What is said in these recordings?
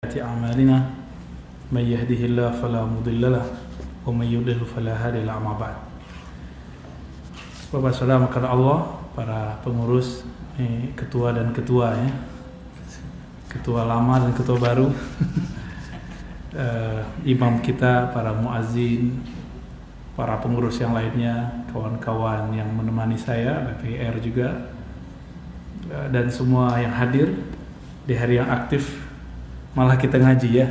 أعمالنا من يهده الله فلا مضل له ومن يضلل فلا هادي له أما بعد. Bapak Saudara maka Allah, para pengurus, ketua dan ketua ya, ketua lama dan ketua baru, imam kita, para muazzin, para pengurus yang lainnya, kawan-kawan yang menemani saya, BPR juga, dan semua yang hadir di hari yang aktif. Malah kita ngaji ya,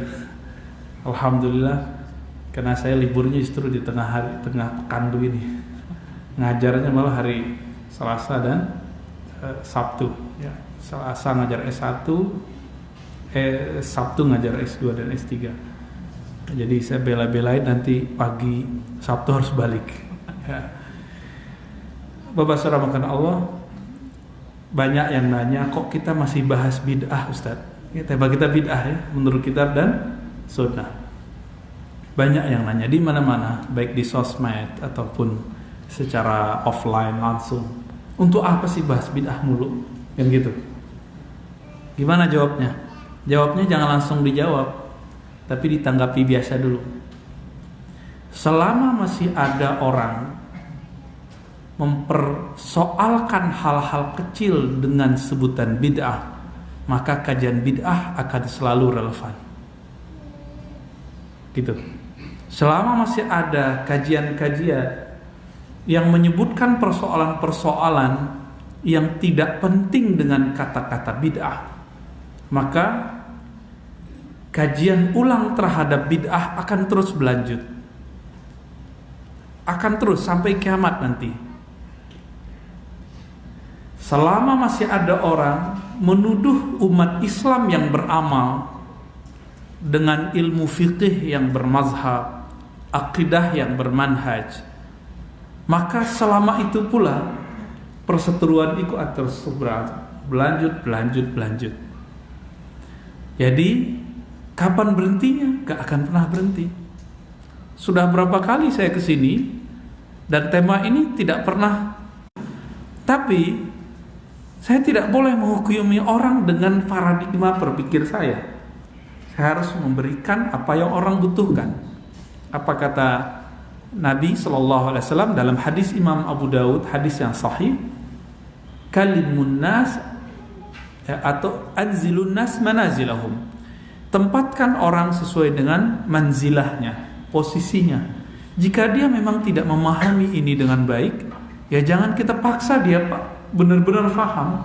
alhamdulillah, karena saya liburnya justru di tengah pekan ini, ngajarnya malah hari Selasa dan Sabtu ya. Selasa ngajar S1, Sabtu ngajar S2 dan S3. Jadi saya bela-belain nanti pagi Sabtu harus balik ya. Bapak saudara makan Allah, banyak yang nanya kok kita masih bahas bid'ah Ustadz. Ya, tema kita bid'ah ya, menurut kitab dan sunnah. Banyak yang nanya di mana-mana, baik di sosmed ataupun secara offline langsung. Untuk apa sih bahas bid'ah mulu? Kan gitu. Gimana jawabnya? Jawabnya jangan langsung dijawab, tapi ditanggapi biasa dulu. Selama masih ada orang mempersoalkan hal-hal kecil dengan sebutan bid'ah, maka kajian bid'ah akan selalu relevan. Gitu. Selama masih ada kajian-kajian yang menyebutkan persoalan-persoalan yang tidak penting dengan kata-kata bid'ah, maka kajian ulang terhadap bid'ah akan terus berlanjut. Akan terus sampai kiamat nanti. Selama masih ada orang menuduh umat Islam yang beramal dengan ilmu fiqih yang bermazhab, akidah yang bermanhaj, maka selama itu pula perseteruan itu akan terus berlanjut. Jadi kapan berhentinya? Gak akan pernah berhenti. Sudah berapa kali saya kesini dan tema ini tidak pernah. Tapi saya tidak boleh menghukumi orang dengan paradigma berpikir saya. Saya harus memberikan apa yang orang butuhkan. Apa kata Nabi SAW dalam hadis Imam Abu Daud, hadis yang sahih, kalimun nas atau anzilun nas manazilahum. Tempatkan orang sesuai dengan manzilahnya, posisinya. Jika dia memang tidak memahami ini dengan baik, ya jangan kita paksa dia benar-benar faham.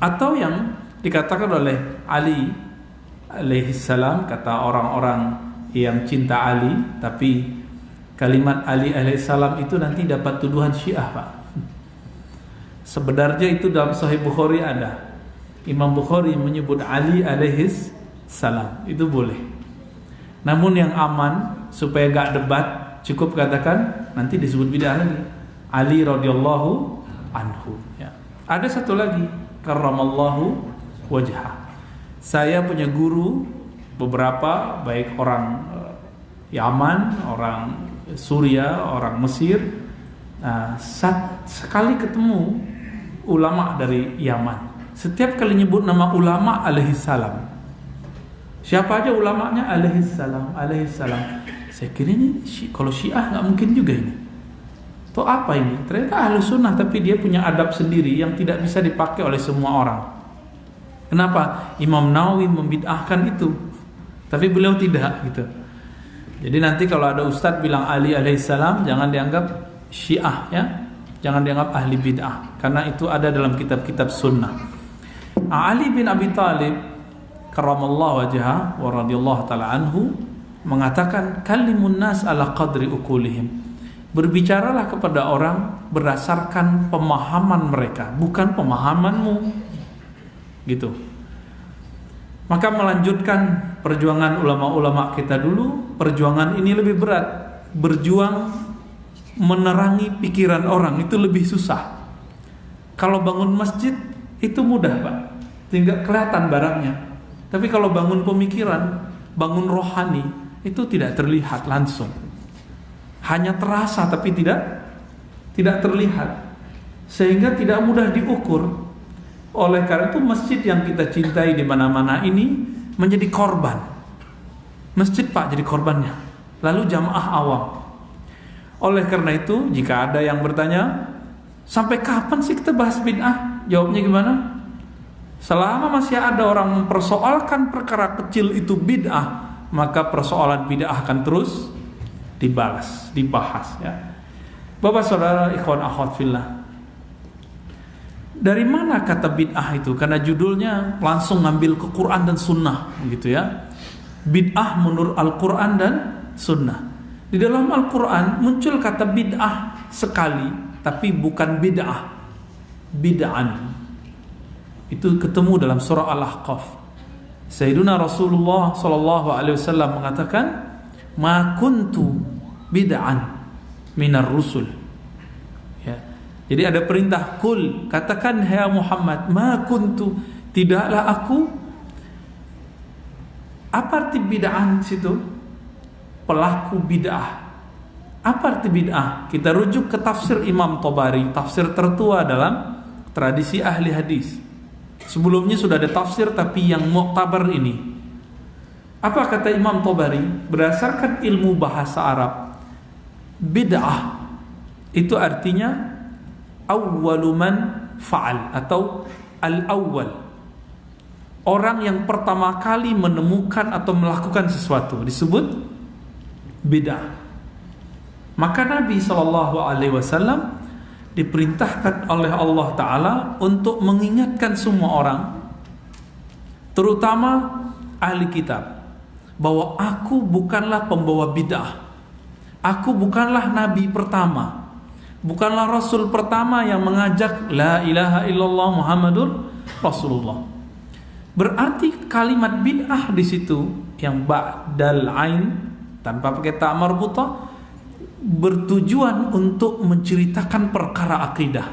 Atau yang dikatakan oleh Ali alaihissalam, kata orang-orang yang cinta Ali, tapi kalimat Ali alaihissalam itu nanti dapat tuduhan Syiah Pak. Sebenarnya itu dalam Sahih Bukhari ada. Imam Bukhari menyebut Ali alaihissalam, itu boleh. Namun yang aman supaya gak debat, cukup katakan nanti disebut bid'ah lagi, Ali radhiyallahu anhu ya. Ada satu lagi, karramallahu wajhah. Saya punya guru beberapa, baik orang Yaman, orang Suria, orang Mesir. Sekali ketemu ulama dari Yaman, setiap kali nyebut nama ulama alaihissalam, siapa aja ulamanya alaihissalam. Saya kira ini kalau Syiah nggak mungkin juga ini. Atau apa ini? Ternyata ahlu sunnah, tapi dia punya adab sendiri yang tidak bisa dipakai oleh semua orang. Kenapa? Imam Nawawi membid'ahkan itu, tapi beliau tidak gitu. Jadi nanti kalau ada ustadz bilang Ali alaihissalam, jangan dianggap Syiah ya, jangan dianggap ahli bid'ah, karena itu ada dalam kitab-kitab sunnah. Ali bin Abi Thalib karramallahu wajhah wa radhiyallahu ta'ala anhu mengatakan, kalimun nas ala qadri uqulihim. Berbicaralah kepada orang berdasarkan pemahaman mereka, bukan pemahamanmu. Gitu. Maka melanjutkan perjuangan ulama-ulama kita dulu, perjuangan ini lebih berat. Berjuang menerangi pikiran orang itu lebih susah. Kalau bangun masjid itu mudah Pak, tinggal kelihatan barangnya. Tapi kalau bangun pemikiran, bangun rohani, itu tidak terlihat langsung. Hanya terasa tapi tidak terlihat. Sehingga tidak mudah diukur. Oleh karena itu masjid yang kita cintai di mana-mana ini menjadi korban. Masjid Pak jadi korbannya. Lalu jamaah awam. Oleh karena itu jika ada yang bertanya, sampai kapan sih kita bahas bid'ah? Jawabnya gimana? Selama masih ada orang mempersoalkan perkara kecil itu bid'ah, maka persoalan bid'ah akan terus dibahas ya. Bapak saudara ikhwan akhwat fillah, dari mana kata bid'ah itu? Karena judulnya langsung ngambil ke Quran dan Sunnah gitu ya. Bid'ah menurut Al-Quran dan Sunnah. Di dalam Al-Quran muncul kata bid'ah sekali, tapi bukan bid'ah, bid'an. Itu ketemu dalam surah Al-Ahqaf. Sayyiduna Rasulullah sallallahu alaihi wasallam mengatakan, "Ma kuntu bid'an minar rusul." Ya. Jadi ada perintah kul, katakan hai Muhammad, "Ma kuntu," tidaklah aku. Apa arti bid'an situ? Pelaku bid'ah. Apa arti bid'ah? Kita rujuk ke tafsir Imam Tabari, tafsir tertua dalam tradisi ahli hadis. Sebelumnya sudah ada tafsir tapi yang mu'tabar ini. Apa kata Imam Tabari? Berdasarkan ilmu bahasa Arab, bid'ah itu artinya awwalu man fa'al atau al-awwal. Orang yang pertama kali menemukan atau melakukan sesuatu disebut bid'ah. Maka Nabi SAW diperintahkan oleh Allah Ta'ala untuk mengingatkan semua orang, terutama ahli kitab, bahwa aku bukanlah pembawa bid'ah. Aku bukanlah Nabi pertama, bukanlah Rasul pertama yang mengajak la ilaha illallah Muhammadur Rasulullah. Berarti kalimat bid'ah di situ yang ba'dal ain tanpa pakai ta marbutah bertujuan untuk menceritakan perkara akidah.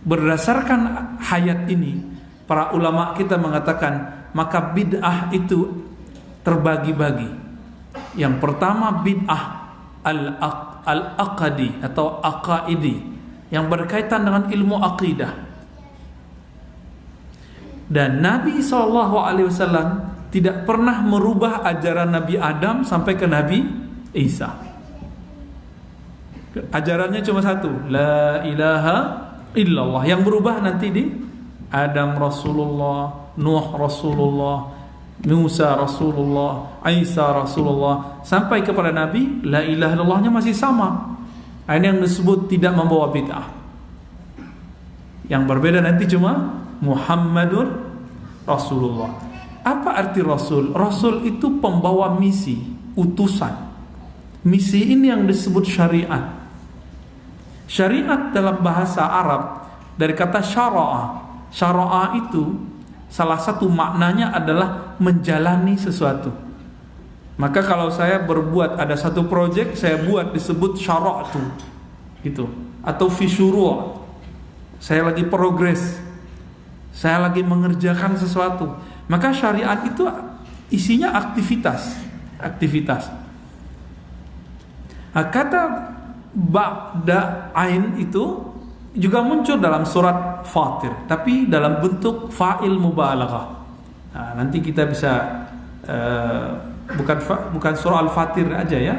Berdasarkan hayat ini, para ulama kita mengatakan maka bid'ah itu terbagi-bagi. Yang pertama bid'ah al-aqadi atau aqaidi yang berkaitan dengan ilmu akidah. Dan Nabi SAW tidak pernah merubah ajaran Nabi Adam sampai ke Nabi Isa. Ajarannya cuma satu, la ilaha illallah. Yang berubah nanti di Adam Rasulullah, Nuh Rasulullah, Musa Rasulullah, Isa Rasulullah, sampai kepada Nabi, la ilaha illallahnya masih sama. Ini yang disebut tidak membawa bid'ah. Yang berbeda nanti cuma Muhammadur Rasulullah. Apa arti Rasul? Rasul itu pembawa misi, utusan. Misi ini yang disebut syariat. Syariat dalam bahasa Arab dari kata syara'a. Syara'a itu salah satu maknanya adalah menjalani sesuatu. Maka kalau saya berbuat ada satu proyek saya buat disebut syara'tu. Gitu. Atau fi syuru'. Saya lagi progres. Saya lagi mengerjakan sesuatu. Maka syariat itu isinya aktivitas. Nah, kata ba'da ain itu juga muncul dalam surat Fatir, tapi dalam bentuk fa'il mubalaghah. Nah, nanti kita bisa bukan surah Al-Fatir aja ya.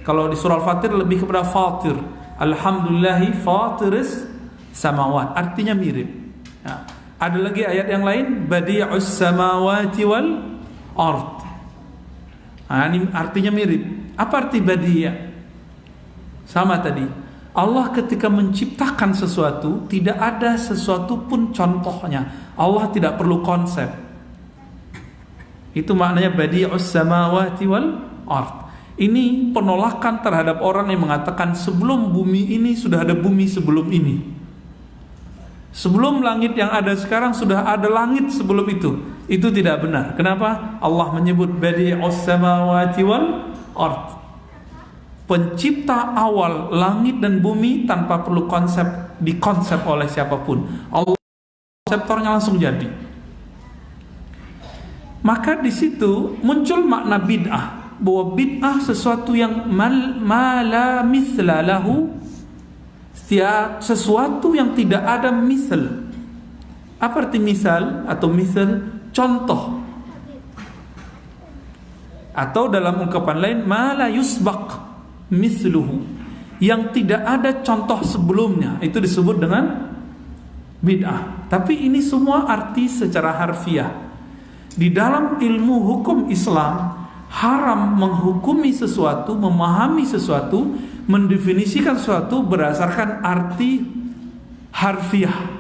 Kalau di surah Al-Fatir lebih kepada Fatir. Alhamdulillahi fatiris samawat, artinya mirip. Nah, ada lagi ayat yang lain, badi'us samawati wal ard. Nah, ini artinya mirip. Apa arti badi'? Sama tadi. Allah ketika menciptakan sesuatu, tidak ada sesuatu pun contohnya. Allah tidak perlu konsep. Itu maknanya badi'us samawati wal ard. Ini penolakan terhadap orang yang mengatakan sebelum bumi ini sudah ada bumi sebelum ini. Sebelum langit yang ada sekarang sudah ada langit sebelum itu. Itu tidak benar. Kenapa? Allah menyebut badi'us samawati wal ard. Pencipta awal langit dan bumi tanpa perlu dikonsep oleh siapapun. Allah konseptornya langsung jadi. Maka di situ muncul makna bid'ah, bahwa bid'ah sesuatu yang ma la mithla lahu, sesuatu yang tidak ada misal, Apa arti misal atau misal? Contoh. Atau dalam ungkapan lain, ma la yusbaq misluhu, yang tidak ada contoh sebelumnya, itu disebut dengan bid'ah. Tapi ini semua arti secara harfiah. Di dalam ilmu hukum Islam, haram menghukumi sesuatu, memahami sesuatu, mendefinisikan sesuatu berdasarkan arti harfiah.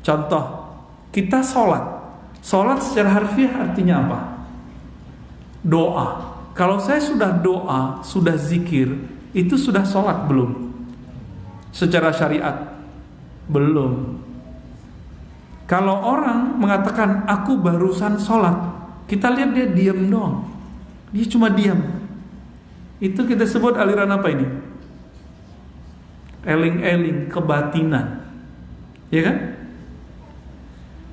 Contoh, kita sholat. Sholat secara harfiah artinya apa? Doa. Kalau saya sudah doa, sudah zikir, itu sudah sholat belum? Secara syariat belum. Kalau orang mengatakan aku barusan sholat, kita lihat dia diam doang. Dia cuma diam. Itu kita sebut aliran apa ini? Eling-eling, kebatinan. Ya kan?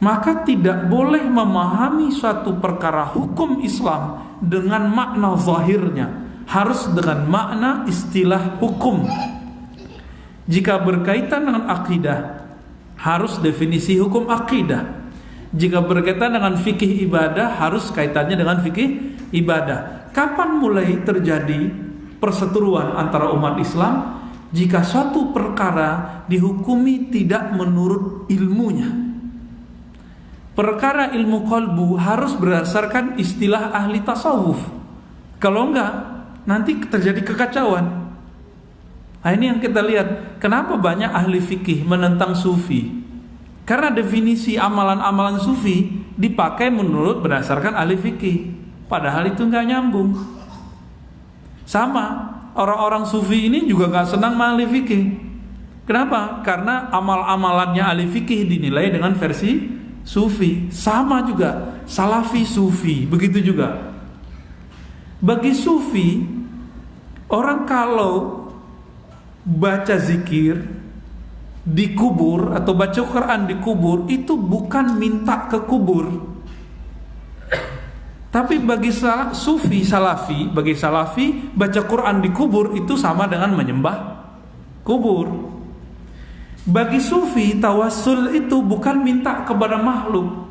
Maka tidak boleh memahami suatu perkara hukum Islam dengan makna zahirnya, harus dengan makna istilah hukum. Jika berkaitan dengan akidah, harus definisi hukum akidah. Jika berkaitan dengan fikih ibadah, harus kaitannya dengan fikih ibadah. Kapan mulai terjadi perseteruan antara umat Islam? Jika suatu perkara dihukumi tidak menurut ilmunya. Perkara ilmu qalbu harus berdasarkan istilah ahli tasawuf. Kalau enggak, nanti terjadi kekacauan. Nah, ini yang kita lihat. Kenapa banyak ahli fikih menentang sufi? Karena definisi amalan-amalan sufi dipakai menurut berdasarkan ahli fikih. Padahal itu enggak nyambung. Sama, orang-orang sufi ini juga enggak senang sama ahli fikih. Kenapa? Karena amal-amalannya ahli fikih dinilai dengan versi sufi. Sama juga salafi sufi, begitu juga. Bagi sufi, orang kalau baca zikir di kubur atau baca Quran di kubur, itu bukan minta ke kubur. Tapi bagi sufi salafi, bagi salafi baca Quran di kubur itu sama dengan menyembah kubur. Bagi sufi, tawassul itu bukan minta kepada makhluk.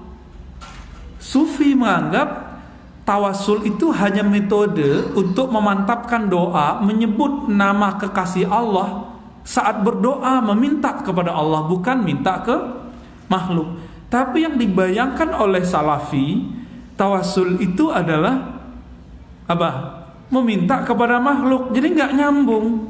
Sufi menganggap tawassul itu hanya metode untuk memantapkan doa, menyebut nama kekasih Allah saat berdoa, meminta kepada Allah, bukan minta ke makhluk. Tapi yang dibayangkan oleh salafi, tawassul itu adalah apa? Meminta kepada makhluk. Jadi nggak nyambung.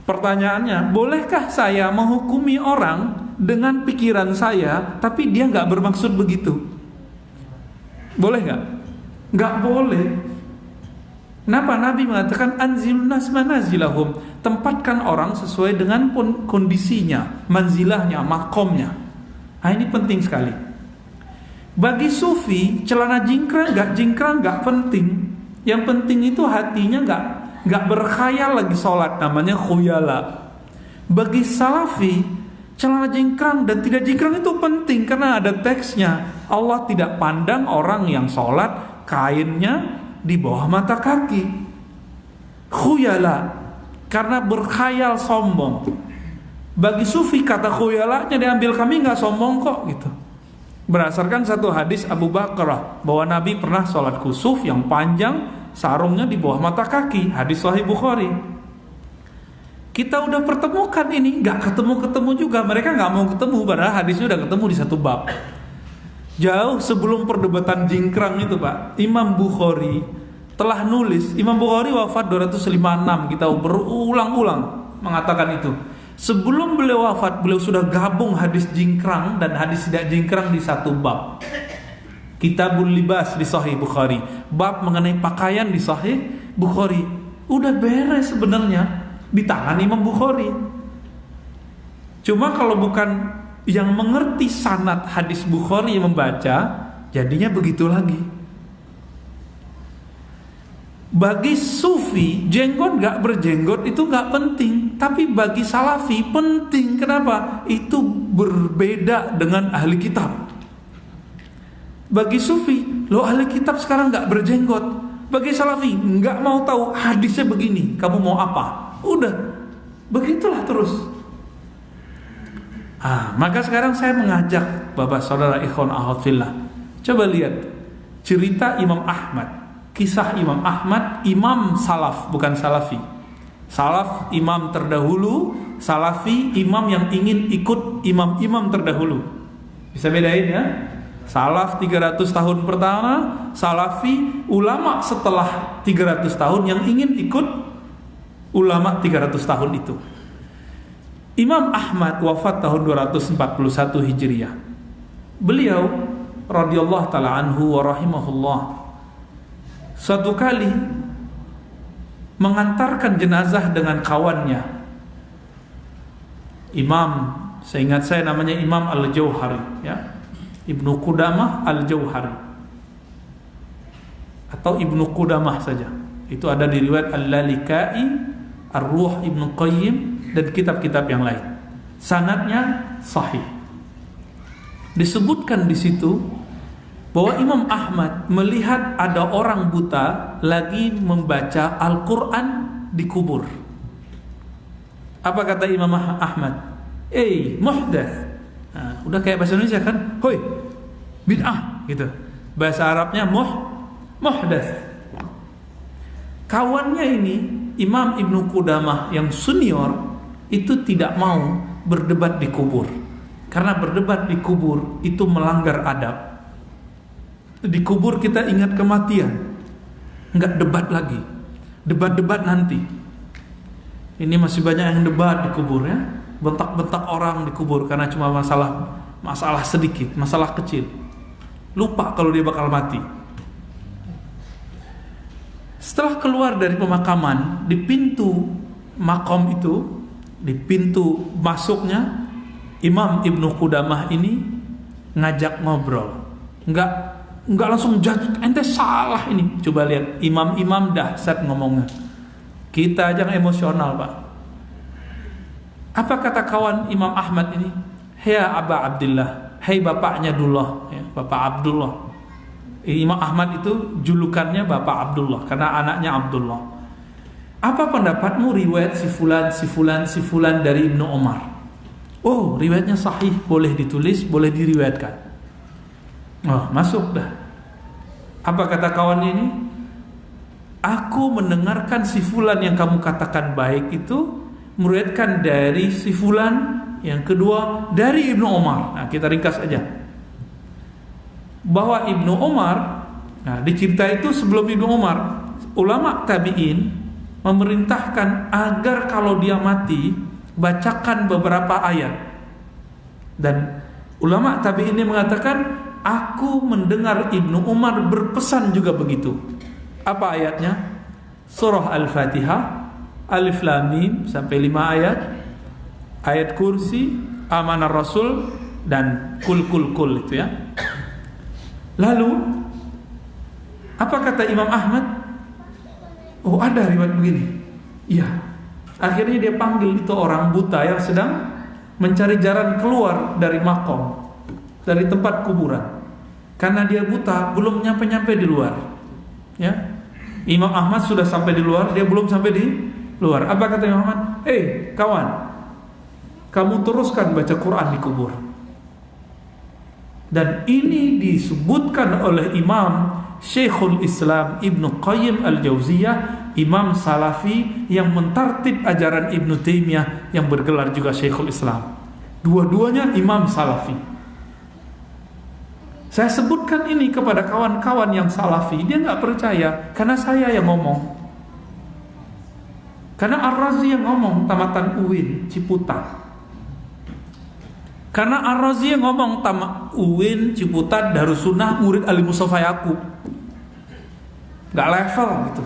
Pertanyaannya, bolehkah saya menghukumi orang dengan pikiran saya, tapi dia nggak bermaksud begitu? Boleh nggak? Nggak boleh. Kenapa Nabi mengatakan anzilun nas manazilahum, tempatkan orang sesuai dengan kondisinya, manzilahnya, makomnya. Nah, ini penting sekali. Bagi sufi, celana jingkrang nggak penting. Yang penting itu hatinya nggak berkhayal lagi sholat, namanya khuyala. Bagi salafi, celana jingkrang dan tidak jingkrang itu penting karena ada teksnya. Allah tidak pandang orang yang sholat kainnya di bawah mata kaki. Khuyala, karena berkhayal sombong. Bagi sufi kata khuyalanya diambil, kami nggak sombong kok gitu. Berdasarkan satu hadis Abu Bakrah bahwa Nabi pernah sholat khusuf yang panjang, sarungnya di bawah mata kaki, hadis Sahih Bukhari. Kita udah pertemukan ini, nggak ketemu juga. Mereka nggak mau ketemu, padahal hadisnya udah ketemu di satu bab. Jauh sebelum perdebatan jingkrang itu, Pak, Imam Bukhari telah nulis. Imam Bukhari wafat 256, kita berulang-ulang mengatakan itu. Sebelum beliau wafat, beliau sudah gabung hadis jingkrang dan hadis tidak jingkrang di satu bab. Kitabul Libas di Sahih Bukhari, bab mengenai pakaian di Sahih Bukhari. Udah beres sebenarnya di tangan Imam Bukhari. Cuma kalau bukan yang mengerti sanad hadis Bukhari yang membaca, jadinya begitu lagi. Bagi sufi, jenggot gak berjenggot itu gak penting. Tapi bagi salafi penting. Kenapa? Itu berbeda dengan ahli kitab. Bagi sufi, lo ahli kitab sekarang gak berjenggot. Bagi salafi, gak mau tahu hadisnya begini, kamu mau apa? Udah, begitulah terus. Maka sekarang saya mengajak Bapak Saudara ikhwan akhwat fillah, coba lihat cerita Imam Ahmad, kisah Imam Ahmad, imam salaf bukan salafi. Salaf imam terdahulu, salafi imam yang ingin ikut imam-imam terdahulu. Bisa bedain ya? Salaf 300 tahun pertama, salafi ulama setelah 300 tahun yang ingin ikut ulama 300 tahun itu. Imam Ahmad wafat tahun 241 Hijriah. Beliau radhiyallahu taala anhu wa rahimahullah suatu kali mengantarkan jenazah dengan kawannya. Imam, seingat saya namanya Imam Al-Jauhari, ya. Ibnu Qudamah Al-Jauhari atau Ibnu Qudamah saja. Itu ada di riwayat Al-Lalikai, Ar-Ruh Ibnu Qayyim dan kitab-kitab yang lain. Sanadnya sahih. Disebutkan di situ bahwa Imam Ahmad melihat ada orang buta lagi membaca Al-Quran di kubur. Apa kata Imam Ahmad? Muhdats. Udah kayak bahasa Indonesia kan? Hoi, bid'ah gitu. Bahasa Arabnya muhdats. Kawannya ini Imam Ibnu Qudamah yang senior itu tidak mau berdebat di kubur. Karena berdebat di kubur itu melanggar adab. Di kubur kita ingat kematian, enggak debat lagi. Debat-debat nanti. Ini masih banyak yang debat di kubur ya. Bentak-bentak orang di kubur karena cuma masalah sedikit, masalah kecil. Lupa kalau dia bakal mati. Setelah keluar dari pemakaman, di pintu makom itu, di pintu masuknya, Imam Ibnu Qudamah ini ngajak ngobrol. Enggak langsung jatuh, ente salah ini. Coba lihat, imam-imam dahsyat ngomongnya. Kita aja emosional, Pak. Apa kata kawan Imam Ahmad ini? Ya Aba Abdullah, hai bapaknya Dullah, ya, Bapak Abdullah. Imam Ahmad itu julukannya Bapak Abdullah karena anaknya Abdullah. Apa pendapatmu riwayat si fulan dari Ibnu Umar? Oh, riwayatnya sahih, boleh ditulis, boleh diriwayatkan. Oh, masuk dah. Apa kata kawannya ini? Aku mendengarkan si fulan yang kamu katakan baik itu meriwayatkan dari si fulan, yang kedua dari Ibnu Umar. Nah, kita ringkas aja. Bahwa Ibnu Umar, nah di cerita itu sebelum Ibnu Umar, ulama tabi'in memerintahkan agar kalau dia mati bacakan beberapa ayat. Dan ulama tabi'in ini mengatakan, aku mendengar Ibnu Umar berpesan juga begitu. Apa ayatnya? Surah Al-Fatihah, Alif Lam Mim sampai 5 ayat, ayat kursi, Amanar Rasul dan kul itu ya. Lalu apa kata Imam Ahmad? Oh, ada riwayat begini. Iya. Akhirnya dia panggil itu orang buta yang sedang mencari jalan keluar dari makom, dari tempat kuburan. Karena dia buta, belum nyampe di luar. Ya. Imam Ahmad sudah sampai di luar, dia belum sampai di luar. Apa kata Imam Ahmad? Kawan, kamu teruskan baca Quran di kubur. Dan ini disebutkan oleh Imam Syekhul Islam Ibnu Qayyim Al-Jauziyah, Imam Salafi yang mentartib ajaran Ibnu Taimiyah yang bergelar juga Syekhul Islam. Dua-duanya Imam Salafi. Saya sebutkan ini kepada kawan-kawan yang Salafi, dia nggak percaya karena saya yang ngomong. Karena Ar-Razi yang ngomong tamatan UIN Ciputat. Karena Ar-Razi yang ngomong UIN Ciputat Darussunnah murid Ali Mustafa Yaqub. Gak level gitu.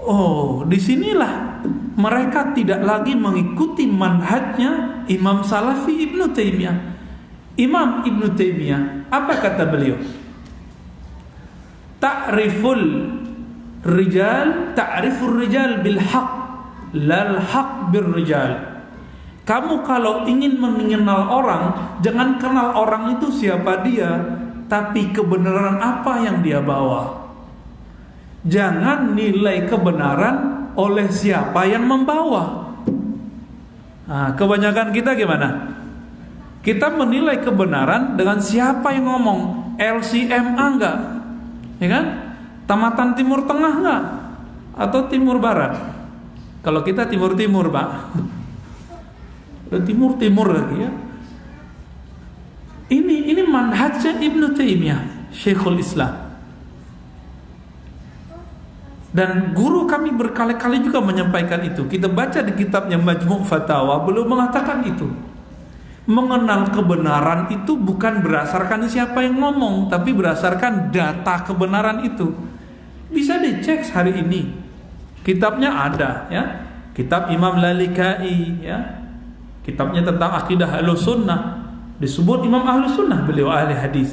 Oh, disinilah mereka tidak lagi mengikuti manhajnya Imam Salafi Ibnu Taimiyah. Imam Ibnu Taimiyah, apa kata beliau? Ta'riful rijal bil haq, lal haq bir rijal. Kamu kalau ingin mengenal orang, jangan kenal orang itu siapa dia, tapi kebenaran apa yang dia bawa. Jangan nilai kebenaran oleh siapa yang membawa. Nah, kebanyakan kita gimana? Kita menilai kebenaran dengan siapa yang ngomong. LCMA enggak? Ya kan? Tamatan Timur Tengah enggak? Atau Timur Barat? Kalau kita Timur-Timur, Pak. Timur-Timur lagi ya. Ini manhajnya Ibnu Taimiyah, Syekhul Islam. Dan guru kami berkali-kali juga menyampaikan itu. Kita baca di kitabnya Majmu' Fatawa, beliau mengatakan itu. Mengenal kebenaran itu bukan berdasarkan siapa yang ngomong, tapi berdasarkan data kebenaran itu. Bisa dicek hari ini. Kitabnya ada ya. Kitab Imam Lalikai ya. Kitabnya tentang akidah Ahlussunnah. Disebut Imam Ahlussunnah, beliau ahli hadis.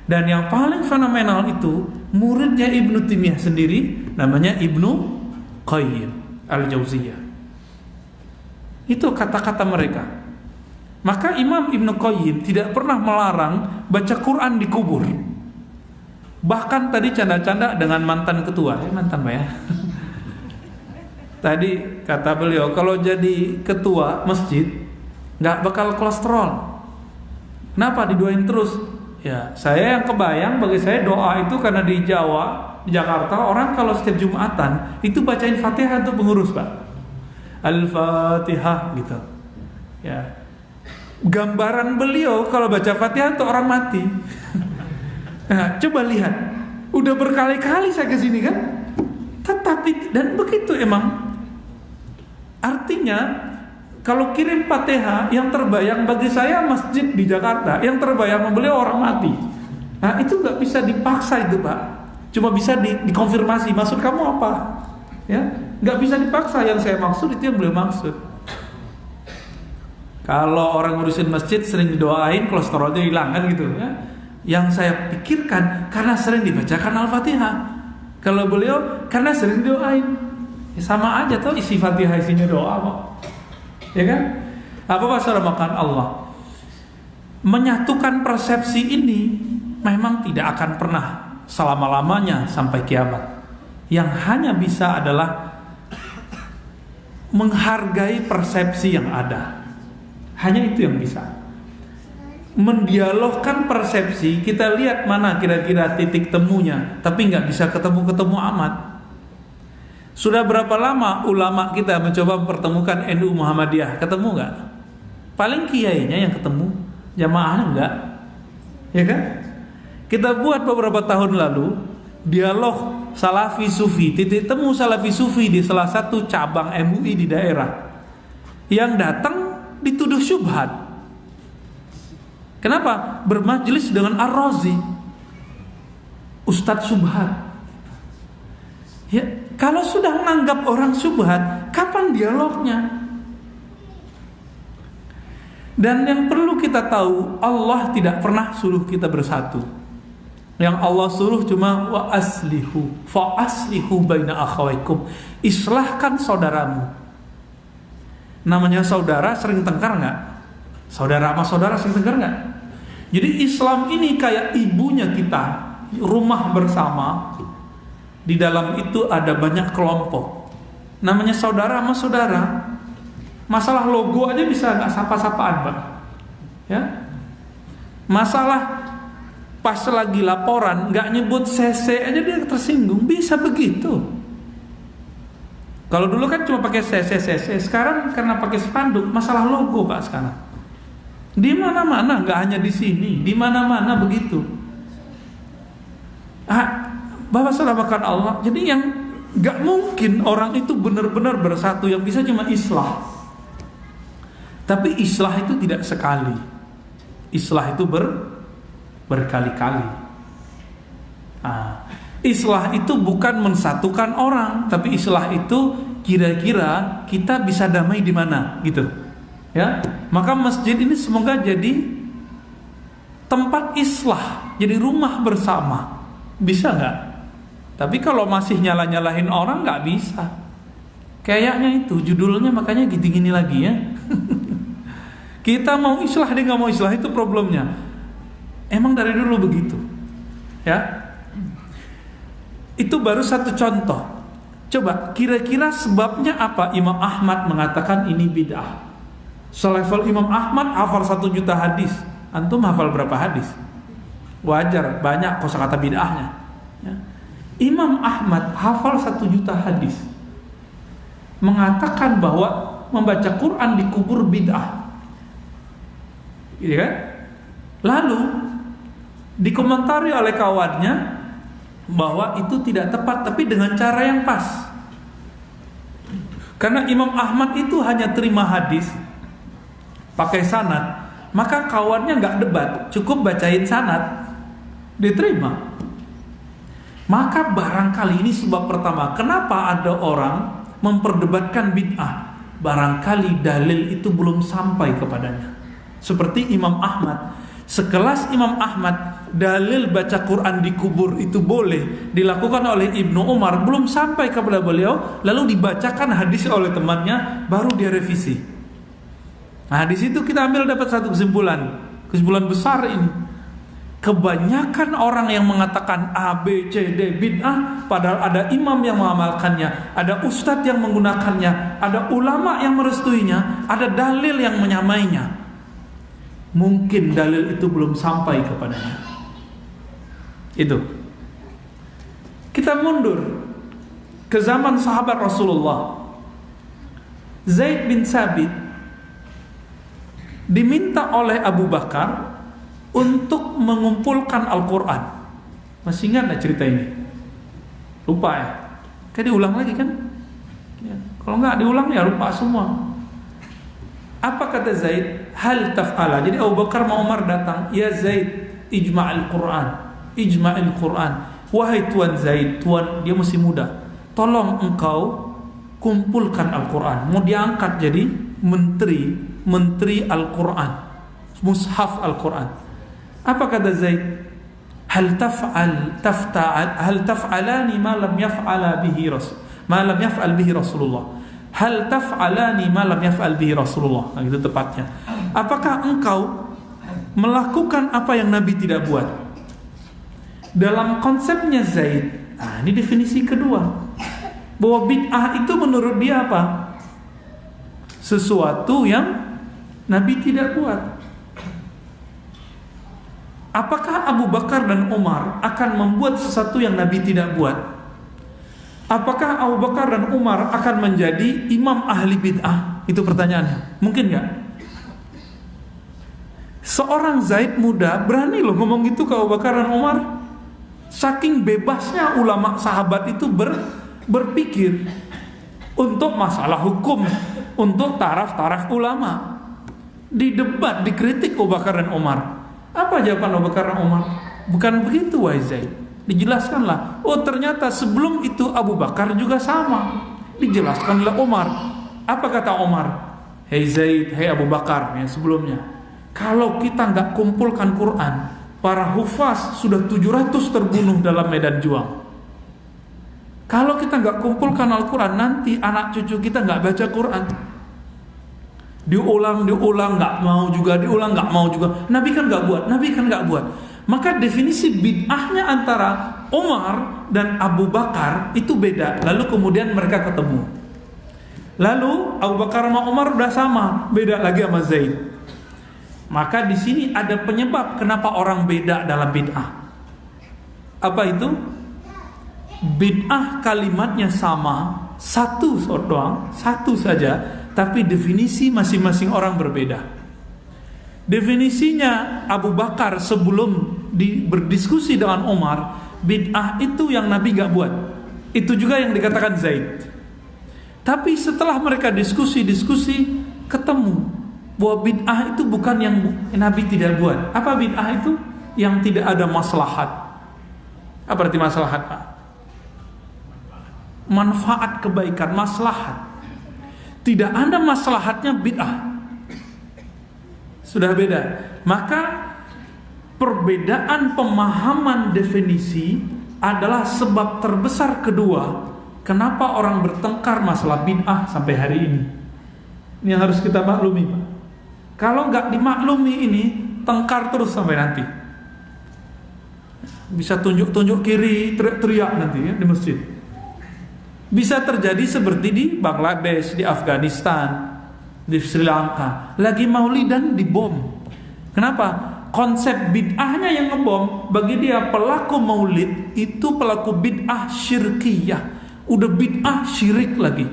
Dan yang paling fenomenal itu muridnya Ibnu Taimiyah sendiri, namanya Ibnu Qayyim Al-Jauziyah. Itu kata-kata mereka. Maka Imam Ibnu Qayyim tidak pernah melarang baca Quran di kubur. Bahkan tadi canda-canda dengan mantan ketua, mantan Pak ya. Tadi kata beliau, kalau jadi ketua masjid nggak bakal kolesterol. Kenapa didoain terus? Ya, saya yang kebayang, bagi saya doa itu karena di Jawa, di Jakarta orang kalau setiap Jumatan itu bacain Fatihah untuk pengurus, Pak. Al-Fatihah gitu. Ya. Gambaran beliau kalau baca Fatihah untuk orang mati. Nah, coba lihat. Udah berkali-kali saya ke sini kan? Tetapi dan begitu emang. Artinya kalau kirim Fatihah, yang terbayang bagi saya masjid di Jakarta, yang terbayang beliau orang mati. Nah itu nggak bisa dipaksa itu Pak. Cuma bisa dikonfirmasi. Maksud kamu apa? Ya, nggak bisa dipaksa. Yang saya maksud itu yang beliau maksud. Kalau orang ngurusin masjid sering didoain, kolesterolnya hilang kan gitu ya. Yang saya pikirkan karena sering dibacakan Al-Fatihah. Kalau beliau karena sering doain, ya sama aja tuh isi Fatihah isinya doa kok. Ya kan? Apa masalah makan Allah? Menyatukan persepsi ini memang tidak akan pernah selama-lamanya sampai kiamat. Yang hanya bisa adalah menghargai persepsi yang ada. Hanya itu yang bisa. Mendialogkan persepsi, kita lihat mana kira-kira titik temunya, tapi nggak bisa ketemu-ketemu amat. Sudah berapa lama ulama kita mencoba mempertemukan NU Muhammadiyah? Ketemu nggak? Paling kiainya yang ketemu, jamaahnya enggak. Ya kan? Kita buat beberapa tahun lalu dialog Salafi Sufi, titik temu Salafi Sufi di salah satu cabang MUI di daerah. Yang datang dituduh syubhat. Kenapa? Bermajlis dengan Ar-Razi, Ustadz Subhat. Ya, kalau sudah menganggap orang syubhat, kapan dialognya? Dan yang perlu kita tahu, Allah tidak pernah suruh kita bersatu. Yang Allah suruh cuma wa aslihu, fa aslihu baina akhawaikum. Islahkan saudaramu. Namanya saudara sering tengkar nggak? Saudara sama saudara sering tengkar nggak? Jadi Islam ini kayak ibunya kita, rumah bersama. Di dalam itu ada banyak kelompok. Namanya saudara sama saudara. Masalah logo aja bisa nggak sapa-sapaan, Pak. Ya. Masalah pas lagi laporan nggak nyebut CC aja dia tersinggung, bisa begitu. Kalau dulu kan cuma pakai CC, sekarang karena pakai spanduk, masalah logo Pak sekarang. Di mana-mana, nggak hanya di sini, di mana-mana begitu. Bapak salah makan Allah. Jadi yang nggak mungkin orang itu benar-benar bersatu, yang bisa cuma islah. Tapi islah itu tidak sekali. Islah itu berkali-kali. Islah itu bukan mensatukan orang, tapi islah itu kira-kira kita bisa damai di mana, gitu. Ya, maka masjid ini semoga jadi tempat islah, jadi rumah bersama. Bisa nggak? Tapi kalau masih nyala-nyalahin orang nggak bisa. Kayaknya itu judulnya makanya gini-gini lagi ya. Kita mau islah, dia nggak mau islah, itu problemnya. Emang dari dulu begitu, ya. Itu baru satu contoh. Coba kira-kira sebabnya apa Imam Ahmad mengatakan ini bid'ah? Selevel Imam Ahmad hafal 1 juta hadis. Antum hafal berapa hadis? Wajar, banyak kosakata bid'ahnya. Ya. Imam Ahmad hafal 1 juta hadis, mengatakan bahwa membaca Quran di kubur bid'ah. Gitu kan? Lalu dikomentari oleh kawannya bahwa itu tidak tepat, tapi dengan cara yang pas. Karena Imam Ahmad itu hanya terima hadis pakai sanad, maka kawannya nggak debat, cukup bacain sanad, diterima. Maka barangkali ini sebab pertama kenapa ada orang memperdebatkan bid'ah. Barangkali dalil itu belum sampai kepadanya. Seperti Imam Ahmad, sekelas Imam Ahmad, dalil baca Quran di kubur itu boleh dilakukan oleh Ibnu Umar belum sampai kepada beliau, lalu dibacakan hadis oleh temannya, baru dia revisi. Nah, di situ kita ambil dapat satu kesimpulan besar ini. Kebanyakan orang yang mengatakan A, B, C, D bid'ah, padahal ada imam yang mengamalkannya, ada ustadz yang menggunakannya, ada ulama yang merestuinya, ada dalil yang menyamainya. Mungkin dalil itu belum sampai kepadanya. Itu. Kita mundur ke zaman sahabat Rasulullah. Zaid bin Sabit diminta oleh Abu Bakar untuk mengumpulkan Al-Quran. Masih ingat gak cerita ini? Lupa ya? Kayak diulang lagi kan? Ya. Kalau nggak diulang ya lupa semua. Apa kata Zaid? Hal taf'ala. Jadi Abu Bakar sama Umar datang, ya Zaid, ijma'il Quran, ijma'il Quran. Wahai Tuan Zaid, Tuan, dia masih muda, tolong engkau kumpulkan Al-Quran. Mau diangkat jadi menteri Al-Quran, mushaf Al-Quran. Apa kata Zaid? Hal taf'alani ma lam yaf'al bihi Rasulullah. Hal taf'alani ma lam yaf'al bihi Rasulullah. Nah, itu tepatnya. Apakah engkau melakukan apa yang Nabi tidak buat? Dalam konsepnya Zaid, nah ini definisi kedua, bahwa bid'ah itu menurut dia apa? Sesuatu yang Nabi tidak buat. Apakah Abu Bakar dan Umar akan membuat sesuatu yang Nabi tidak buat? Apakah Abu Bakar dan Umar akan menjadi imam ahli bid'ah? Itu pertanyaannya. Mungkin gak? Seorang Zaid muda berani loh ngomong gitu ke Abu Bakar dan Umar. Saking bebasnya ulama sahabat itu berpikir untuk masalah hukum, untuk taraf-taraf ulama. Didebat, dikritik Abu Bakar dan Umar. Apa jawaban Abu Bakar dan Umar? Bukan begitu wahai Zaid. Dijelaskanlah. Oh ternyata sebelum itu Abu Bakar juga sama. Dijelaskanlah Umar. Apa kata Umar? Hei Zaid, hei Abu Bakar yang sebelumnya, kalau kita nggak kumpulkan Quran, para hufaz sudah 700 terbunuh dalam medan juang. Kalau kita nggak kumpulkan Al-Quran, nanti anak cucu kita nggak baca Quran. Diulang, nggak mau juga, diulang, nggak mau juga. Nabi kan nggak buat. Maka definisi bid'ahnya antara Umar dan Abu Bakar itu beda. Lalu kemudian mereka ketemu. Lalu Abu Bakar sama Umar udah sama, beda lagi sama Zaid. Maka di sini ada penyebab kenapa orang beda dalam bid'ah. Apa itu? Bid'ah kalimatnya sama, satu doang, satu saja. Tapi definisi masing-masing orang berbeda. Definisinya Abu Bakar sebelum berdiskusi dengan Umar, bid'ah itu yang Nabi gak buat. Itu juga yang dikatakan Zaid. Tapi setelah mereka diskusi, ketemu bahwa bid'ah itu bukan yang Nabi tidak buat. Apa bid'ah itu? Yang tidak ada maslahat. Apa arti maslahat, Pak? Manfaat kebaikan, maslahat. Tidak ada maslahatnya bid'ah. Sudah beda. Maka perbedaan pemahaman definisi adalah sebab terbesar kedua kenapa orang bertengkar masalah bid'ah sampai hari ini. Ini yang harus kita maklumi, Pak. Kalau nggak dimaklumi ini, tengkar terus sampai nanti. Bisa tunjuk-tunjuk kiri, teriak-teriak nanti ya di masjid. Bisa terjadi seperti di Bangladesh, di Afghanistan. di Sri Lanka lagi maulidan dibom. Kenapa? Konsep bid'ahnya yang ngebom, bagi dia pelaku maulid itu pelaku bid'ah syirkiyah, udah bid'ah syirik lagi,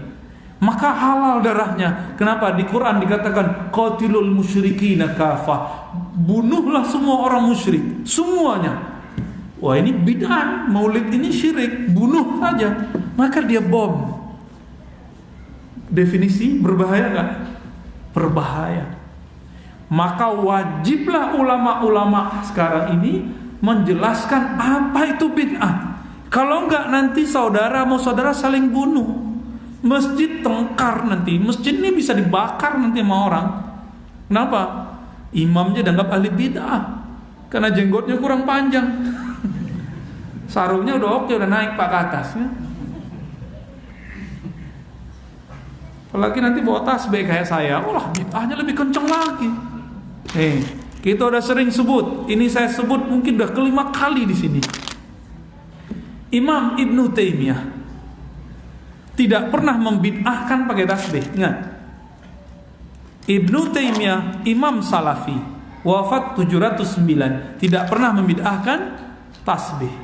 maka halal darahnya. Kenapa? Di Quran dikatakan qatilul musyrikina kafah, bunuhlah semua orang musyrik semuanya. Wah, ini bid'ah, maulid ini syirik, bunuh saja, maka dia bom. Definisi berbahaya nggak? Berbahaya. Maka wajiblah ulama-ulama sekarang ini menjelaskan apa itu bid'ah. Kalau enggak nanti saudara saling bunuh, masjid tengkar, nanti masjid ini bisa dibakar nanti sama orang. Kenapa? Imamnya dianggap ahli bid'ah karena jenggotnya kurang panjang. Sarungnya udah oke, udah naik pak ke atas ya. Apalagi nanti bawa tasbih kayak saya, wah bid'ahnya lebih kenceng lagi. Kita udah sering sebut, ini saya sebut mungkin udah kelima kali di sini. Imam Ibnu Taimiyah tidak pernah membid'ahkan pakai tasbih. Ingat, Ibnu Taimiyah Imam Salafi, wafat 709, tidak pernah membid'ahkan tasbih.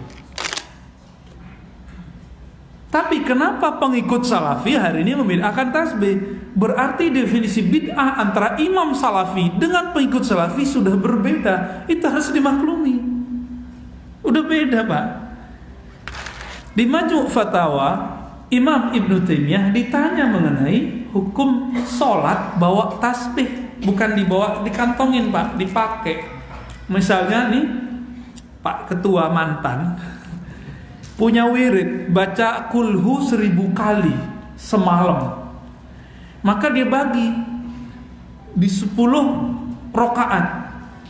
Tapi kenapa pengikut Salafi hari ini membid'ahkan tasbih? Berarti definisi bid'ah antara Imam Salafi dengan pengikut Salafi sudah berbeda. Itu harus dimaklumi. Udah beda, Pak. Di Majmu' Fatawa, Imam Ibnu Taimiyah ditanya mengenai hukum sholat bawa tasbih, bukan dibawa dikantongin, Pak, dipakai. Misalnya nih, Pak Ketua mantan punya wirid baca kulhu 1000 kali semalam, maka dia bagi di 10 rakaat.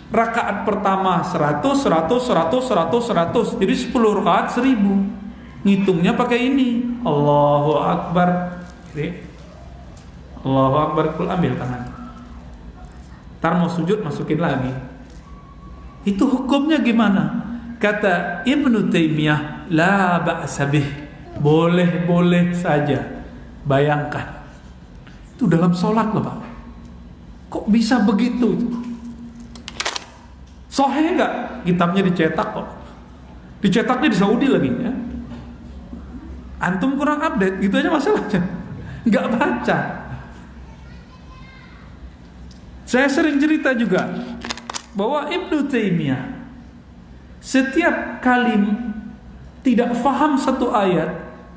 Rakaat pertama 100, 100, 100, 100, 100. Jadi 10 rakaat 1000. Ngitungnya pakai ini. Allahu Akbar. Allahu Akbar, kul ambil tangan. Ntar mau sujud masukin lagi. Itu hukumnya gimana? Kata Ibnu Taimiyah, la ba'sa bih, boleh-boleh saja. Bayangkan, itu dalam sholat loh Pak, kok bisa begitu? Sahih nggak? Kitabnya dicetak kok, dicetaknya di Saudi lagi ya. Antum kurang update, gitu aja masalahnya, nggak baca. Saya sering cerita juga bahwa Ibnu Taimiyah setiap kali tidak faham satu ayat,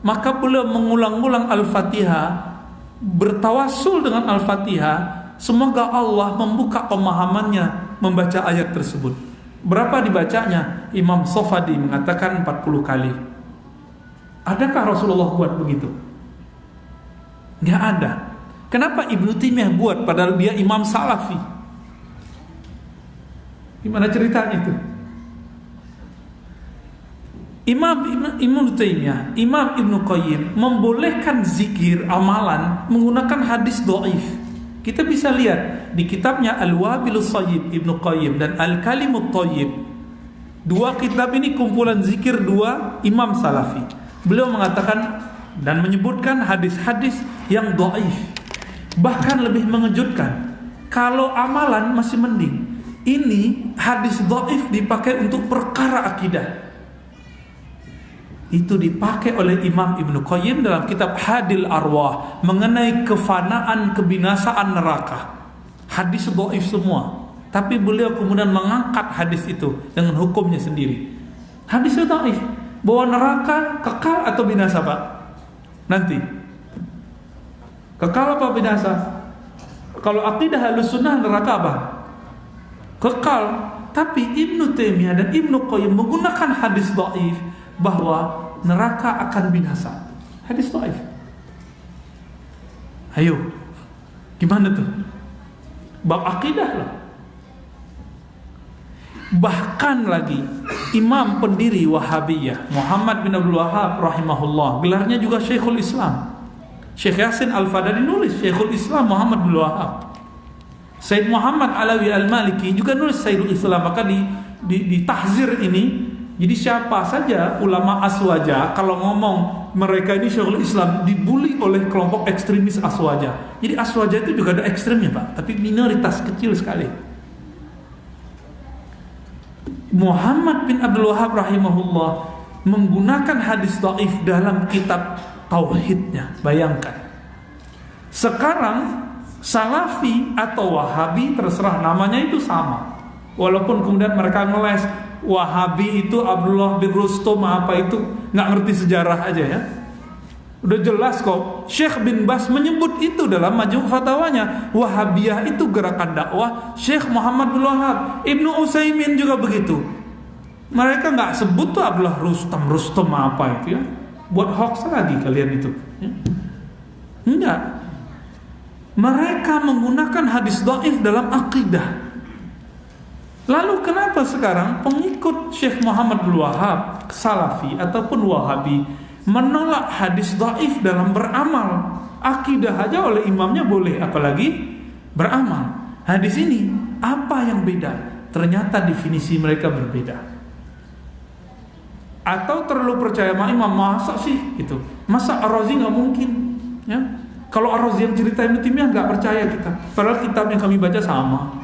maka beliau mengulang-ulang Al-Fatihah, bertawassul dengan Al-Fatihah, semoga Allah membuka pemahamannya membaca ayat tersebut. Berapa dibacanya? Imam Sofadi mengatakan 40 kali. Adakah Rasulullah buat begitu? Nggak ada. Kenapa Ibnu Taimiyah buat padahal dia Imam Salafi? Gimana ceritanya itu? Imam Ibnu Taimiyah, Imam Ibnu Qayyim membolehkan zikir amalan menggunakan hadis dhaif. Kita bisa lihat di kitabnya Al-Wabilus Sayyib Ibnu Qayyim dan Al-Kalimut Thayyib. Dua kitab ini kumpulan zikir dua Imam Salafi. Beliau mengatakan dan menyebutkan hadis-hadis yang dhaif. Bahkan lebih mengejutkan, kalau amalan masih mending, ini hadis dhaif dipakai untuk perkara akidah. Itu dipakai oleh Imam Ibnu Qayyim dalam kitab Hadil Arwah mengenai kefanaan, kebinasaan neraka. Hadis dhaif semua, tapi beliau kemudian mengangkat hadis itu dengan hukumnya sendiri. Hadis dhaif bahwa neraka kekal atau binasa, Pak? Nanti kekal apa binasa? Kalau akidah Ahlussunnah neraka apa? Kekal. Tapi Ibnu Taimiyah dan Ibnu Qayyim menggunakan hadis dhaif bahwa neraka akan binasa. Hadis dhaif. Ayo, gimana tuh? Bab akidah lah. Bahkan lagi imam pendiri Wahabiyah Muhammad bin Abdul Wahhab rahimahullah, gelarnya juga Syekhul Islam, Syekh Yasin Al-Fadali nulis Syekhul Islam Muhammad bin Abdul Wahhab. Said Muhammad Alawi Al-Maliki juga nulis Syekhul Islam. Maka di tahzir ini, jadi siapa saja ulama aswaja kalau ngomong mereka ini Syekhul Islam, dibully oleh kelompok ekstremis Aswaja. Jadi Aswaja itu juga ada ekstremnya Pak, tapi minoritas kecil sekali. Muhammad bin Abdul Wahab rahimahullah menggunakan hadis dhaif dalam kitab tauhidnya. Bayangkan. Sekarang Salafi atau Wahabi, terserah namanya itu sama. Walaupun kemudian mereka ngeles Wahabi itu Abdullah bin Rustum apa itu, nggak ngerti sejarah aja ya. Udah jelas kok, Syekh bin Bas menyebut itu dalam Majmu' Fatwanya. Wahabiyah itu gerakan dakwah Syekh Muhammad bin Wahab. Ibnu Utsaimin juga begitu. Mereka nggak sebut tuh Abdullah Rustum apa itu ya. Buat hoax lagi kalian itu ya. Enggak. Mereka menggunakan hadis dhaif dalam akidah. Lalu kenapa sekarang pengikut Syekh Muhammad bin Wahab, Salafi ataupun Wahabi menolak hadis dhaif dalam beramal? Akidah aja oleh imamnya boleh, apalagi beramal. Hadis ini apa yang beda? Ternyata definisi mereka berbeda. Atau terlalu percaya sama imam, masa sih gitu? Masa Ar-Razi nggak mungkin? Ya, kalau Ar-Razi yang cerita Ibnu Taimiyah nggak percaya kita. Padahal kitab yang kami baca sama.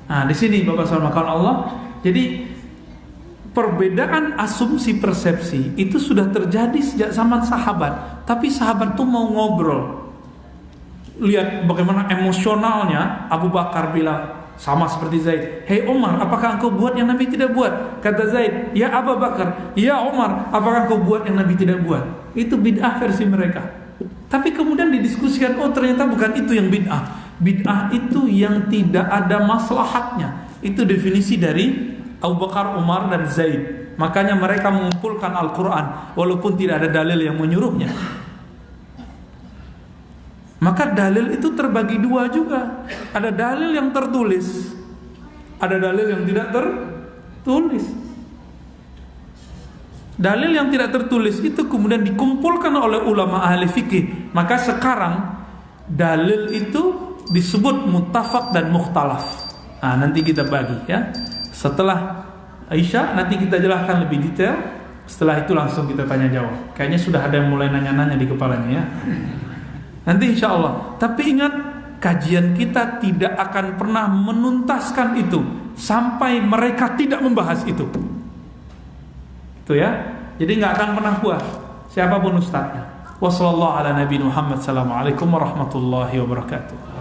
Nah, di sini Bapak Salmakan Allah. Jadi perbedaan asumsi persepsi itu sudah terjadi sejak zaman sahabat. Tapi sahabat tuh mau ngobrol. Lihat bagaimana emosionalnya Abu Bakar bilang sama seperti Zaid. Hei Umar, apakah engkau buat yang Nabi tidak buat? Kata Zaid, ya Abu Bakar, ya Umar, apakah engkau buat yang Nabi tidak buat? Itu bid'ah versi mereka. Tapi kemudian didiskusikan, oh ternyata bukan itu yang bid'ah. Bid'ah itu yang tidak ada maslahatnya. Itu definisi dari Abu Bakar, Umar dan Zaid. Makanya mereka mengumpulkan Al-Quran walaupun tidak ada dalil yang menyuruhnya. Maka dalil itu terbagi dua juga. Ada dalil yang tertulis, ada dalil yang tidak tertulis. Dalil yang tidak tertulis itu kemudian dikumpulkan oleh ulama ahli fikih. Maka sekarang dalil itu disebut muttafaq dan mukhtalaf. Nah, nanti kita bagi ya. Setelah Aisyah nanti kita jelaskan lebih detail. Setelah itu langsung kita tanya jawab. Kayaknya sudah ada yang mulai nanya-nanya di kepalanya ya. Nanti insya Allah. Tapi ingat, kajian kita tidak akan pernah menuntaskan itu sampai mereka tidak membahas itu. Itu ya. Jadi nggak akan pernah puas siapapun ustadznya. Wassalamualaikum warahmatullahi wabarakatuh.